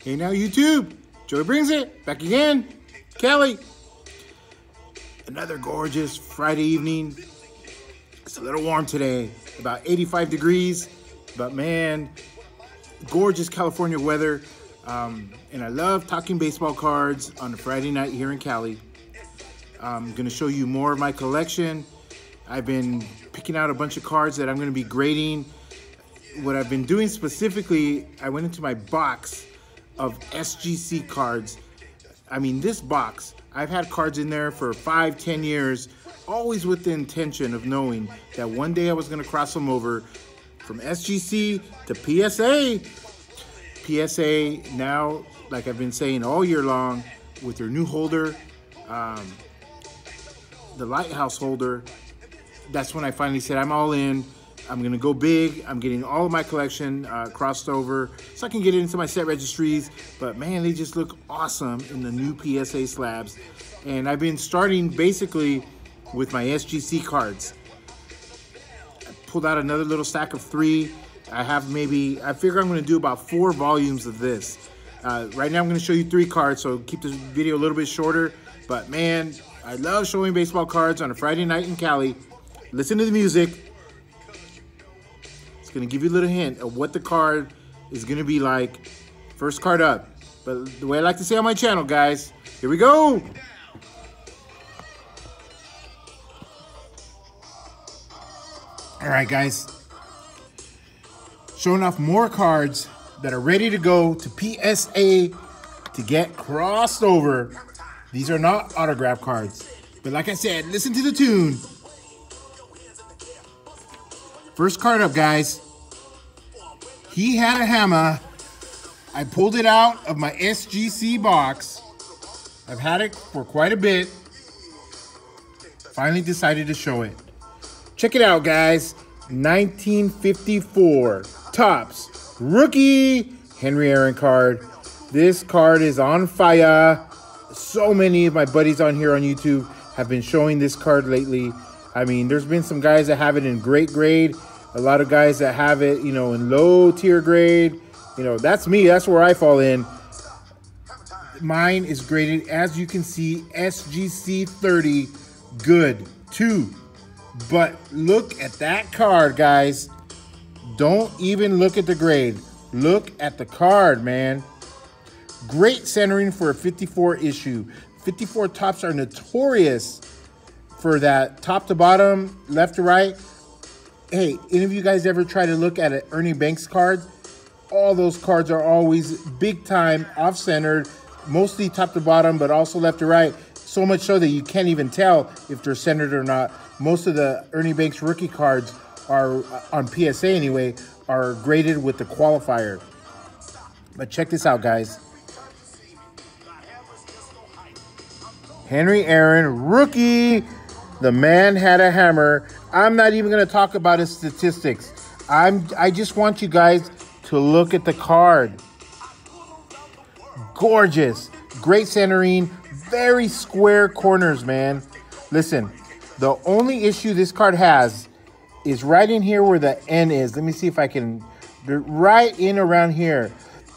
Hey now YouTube, Joey brings it, back again, Kelly. Another gorgeous Friday evening. It's a little warm today, about 85 degrees, but man, gorgeous California weather. And I love talking baseball cards on a Friday night here in Cali. I'm gonna show you more of my collection. I've been picking out a bunch of cards that I'm gonna be grading. What I've been doing specifically, I went into my box of SGC cards. I mean, this box, I've had cards in there for 5-10 years, always with the intention of knowing that one day I was gonna cross them over from SGC to PSA. PSA now, like I've been saying all year long, with their new holder, the Lighthouse holder, that's when I finally said I'm all in. I'm gonna go big. I'm getting all of my collection crossed over so I can get it into my set registries. But man, they just look awesome in the new PSA slabs. And I've been starting basically with my SGC cards. I pulled out another little stack of 3. I figure I'm gonna do about 4 volumes of this. Right now I'm gonna show you 3 cards, so keep this video a little bit shorter. But man, I love showing baseball cards on a Friday night in Cali. Listen to the music. It's gonna give you a little hint of what the card is gonna be like. First card up. But the way I like to say on my channel, guys, here we go. All right, guys. Showing off more cards that are ready to go to PSA to get crossed over. These are not autograph cards. But like I said, listen to the tune. First card up, guys. He had a hammer. I pulled it out of my SGC box. I've had it for quite a bit. Finally decided to show it. Check it out, guys. 1954 Topps rookie Henry Aaron card. This card is on fire. So many of my buddies on here on YouTube have been showing this card lately. I mean, there's been some guys that have it in great grade. A lot of guys that have it, you know, in low tier grade. You know, that's me. That's where I fall in. Mine is graded, as you can see, SGC 30, good, 2. But look at that card, guys. Don't even look at the grade. Look at the card, man. Great centering for a 54 issue. 54 Topps are notorious for that top to bottom, left to right. Hey, any of you guys ever try to look at an Ernie Banks card? All those cards are always big time, off-centered, mostly top to bottom, but also left to right. So much so that you can't even tell if they're centered or not. Most of the Ernie Banks rookie cards are, on PSA anyway, are graded with the qualifier. But check this out, guys. Henry Aaron, rookie. The man had a hammer. I'm not even going to talk about his statistics. I just want you guys to look at the card. Gorgeous. Great centering. Very square corners, man. Listen, the only issue this card has is right in here where the N is. Let me see if I can, right in around here.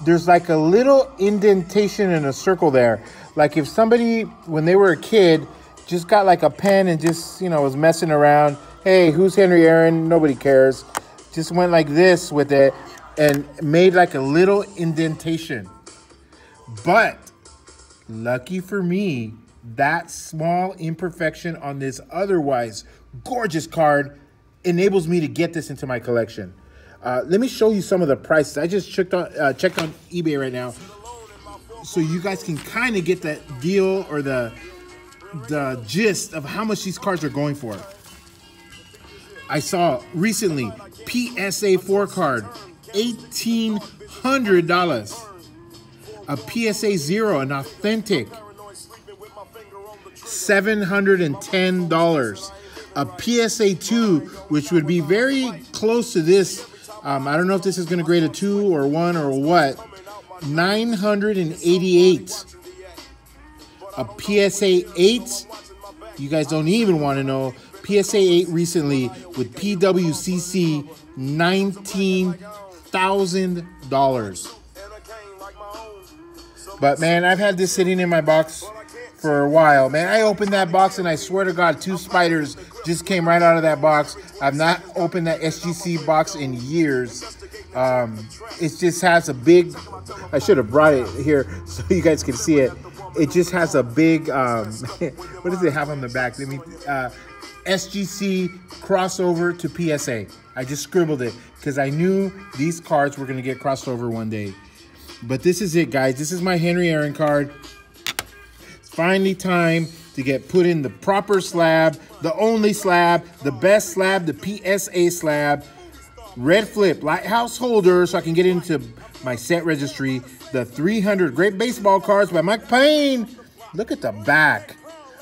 There's like a little indentation in a circle there. Like if somebody, when they were a kid, just got like a pen and just, you know, was messing around. Hey, who's Henry Aaron? Nobody cares. Just went like this with it and made like a little indentation. But lucky for me, that small imperfection on this otherwise gorgeous card enables me to get this into my collection. Let me show you some of the prices. I just checked on eBay right now, so you guys can kind of get that deal or the gist of how much these cards are going for. I saw recently PSA 4 card, $1,800. A PSA 0, an authentic, $710. A PSA 2, which would be very close to this. I don't know if this is going to grade a 2 or 1 or what. $988. A PSA 8, you guys don't even want to know. PSA 8 recently with PWCC, $19,000. But man, I've had this sitting in my box for a while. Man, I opened that box and I swear to God, 2 spiders just came right out of that box. I've not opened that SGC box in years. It just has a big, I should have brought it here so you guys can see it. It just has a big, what does it have on the back? Let me, SGC crossover to PSA. I just scribbled it because I knew these cards were going to get crossed over one day. But this is it, guys. This is my Henry Aaron card. It's finally time to get put in the proper slab, the only slab, the best slab, the PSA slab. Red flip, lighthouse holder, so I can get into my set registry. The 300 Great Baseball Cards by Mike Payne. Look at the back.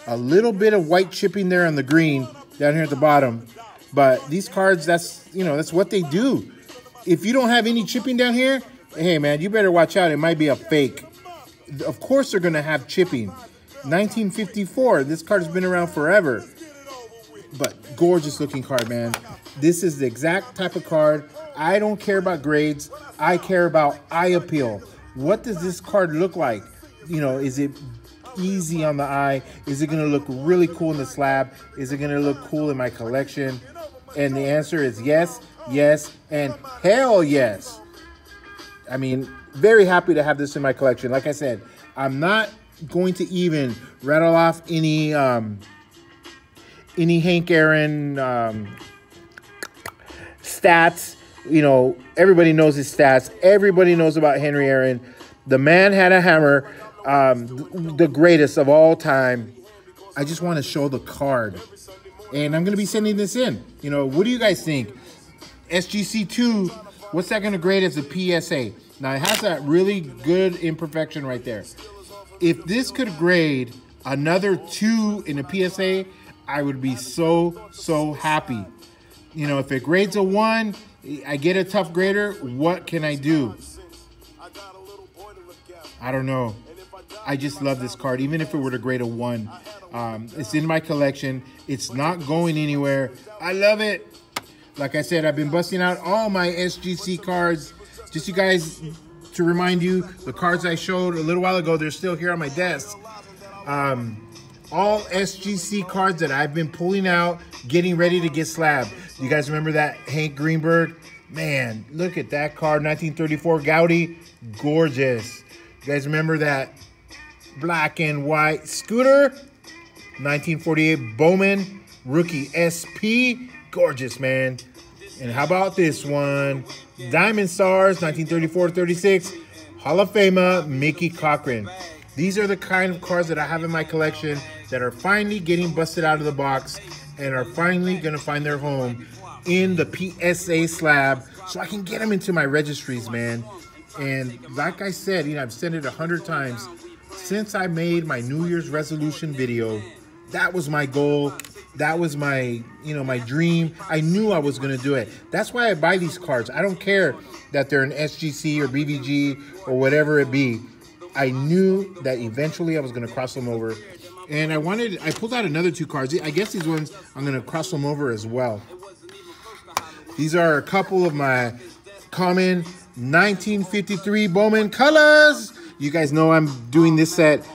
A little bit of white chipping there on the green down here at the bottom. But these cards, that's, you know, that's what they do. If you don't have any chipping down here, hey, man, you better watch out. It might be a fake. Of course they're going to have chipping. 1954. This card has been around forever. But gorgeous looking card, man. This is the exact type of card. I don't care about grades. I care about eye appeal. What does this card look like? You know, is it easy on the eye? Is it going to look really cool in the slab? Is it going to look cool in my collection? And the answer is yes, yes, and hell yes. I mean, very happy to have this in my collection. Like I said, I'm not going to even rattle off any Hank Aaron stats. You know, everybody knows his stats. Everybody knows about Henry Aaron. The man had a hammer, the greatest of all time. I just want to show the card. And I'm going to be sending this in. You know, what do you guys think? SGC2, what's that going to grade as a PSA? Now, it has that really good imperfection right there. If this could grade another 2 in a PSA, I would be so, so happy. You know, if it grades a 1, I get a tough grader, what can I do? I don't know. I just love this card, even if it were to grade a 1. It's in my collection. It's not going anywhere. I love it. Like I said, I've been busting out all my SGC cards. Just you guys, to remind you, the cards I showed a little while ago, they're still here on my desk. All SGC cards that I've been pulling out, getting ready to get slabbed. You guys remember that Hank Greenberg? Man, look at that card, 1934 Gowdy. Gorgeous. You guys remember that black and white Scooter? 1948 Bowman Rookie SP. Gorgeous, man. And how about this one? Diamond Stars, 1934-36. Hall of Famer Mickey Cochran. These are the kind of cards that I have in my collection that are finally getting busted out of the box and are finally going to find their home in the PSA slab so I can get them into my registries, man. And like I said, you know, I've said it 100 times. Since I made my New Year's resolution video, that was my goal. That was my, you know, my dream. I knew I was going to do it. That's why I buy these cards. I don't care that they're an SGC or BVG or whatever it be. I knew that eventually I was going to cross them over. And I pulled out another 2 cards. I guess these ones, I'm going to cross them over as well. These are a couple of my common 1953 Bowman colors. You guys know I'm doing this set.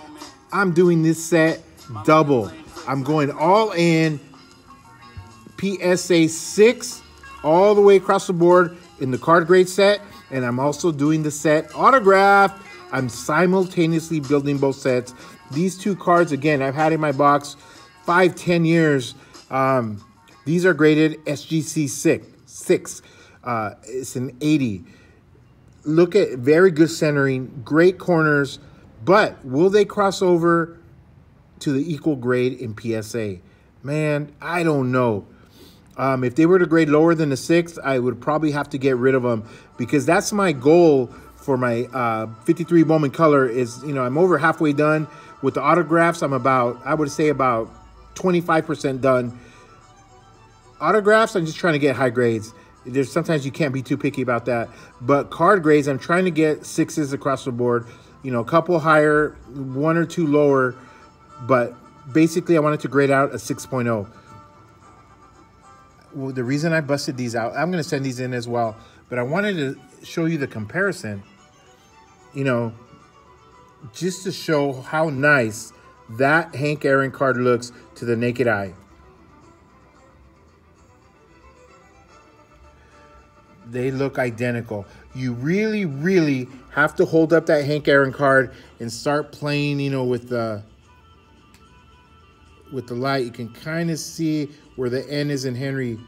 I'm doing this set double. I'm going all in PSA 6 all the way across the board in the card grade set. And I'm also doing the set autograph. I'm simultaneously building both sets. These 2 cards, again, I've had in my box 5-10 years. These are graded SGC 6. It's an 80. Look at very good centering, great corners, but will they cross over to the equal grade in PSA? Man, I don't know. If they were to grade lower than a 6, I would probably have to get rid of them because that's my goal for my 53 Bowman color is, you know, I'm over halfway done. With the autographs, I'm about, I would say about 25% done. Autographs, I'm just trying to get high grades. There's sometimes you can't be too picky about that. But card grades, I'm trying to get 6s across the board. You know, a couple higher, 1 or 2 lower. But basically, I wanted to grade out a 6.0. Well, the reason I busted these out, I'm going to send these in as well. But I wanted to show you the comparison. You know, just to show how nice that Hank Aaron card looks to the naked eye. They look identical. You really, really have to hold up that Hank Aaron card and start playing, you know, with the light. You can kind of see where the N is in Henry.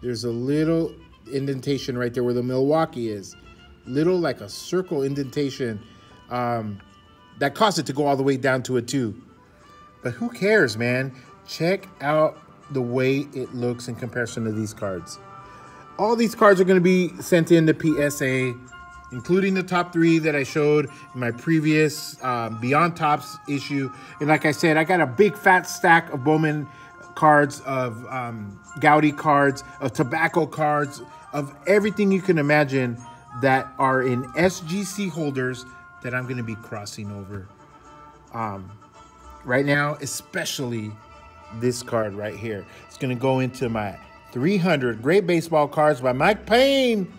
There's a little indentation right there where the Milwaukee is. Little, like a circle indentation that caused it to go all the way down to a 2. But who cares, man? Check out the way it looks in comparison to these cards. All these cards are going to be sent in to PSA, including the top 3 that I showed in my previous Beyond Topps issue. And like I said, I got a big fat stack of Bowman cards, of Gaudy cards, of tobacco cards, of everything you can imagine that are in SGC holders that I'm going to be crossing over. Right now, especially this card right here. It's going to go into my 300 Great Baseball Cards by Mike Payne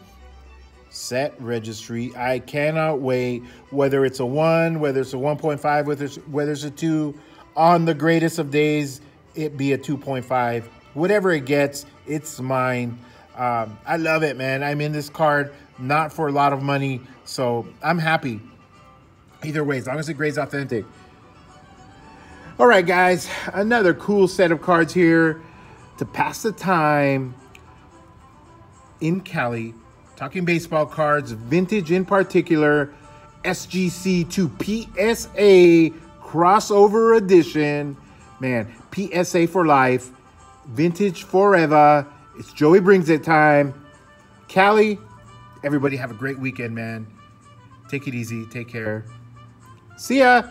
set registry. I cannot wait. Whether it's a 1, whether it's a 1.5, whether it's a 2, on the greatest of days, it be a 2.5. Whatever it gets, it's mine. I love it, man. I'm in this card not for a lot of money, so I'm happy. Either way, as long as it grades authentic. All right, guys, another cool set of cards here to pass the time in Cali. Talking baseball cards, vintage in particular, SGC to PSA crossover edition. Man, PSA for life, vintage forever. It's Joey Brings It time. Cali, everybody have a great weekend, man. Take it easy. Take care. See ya.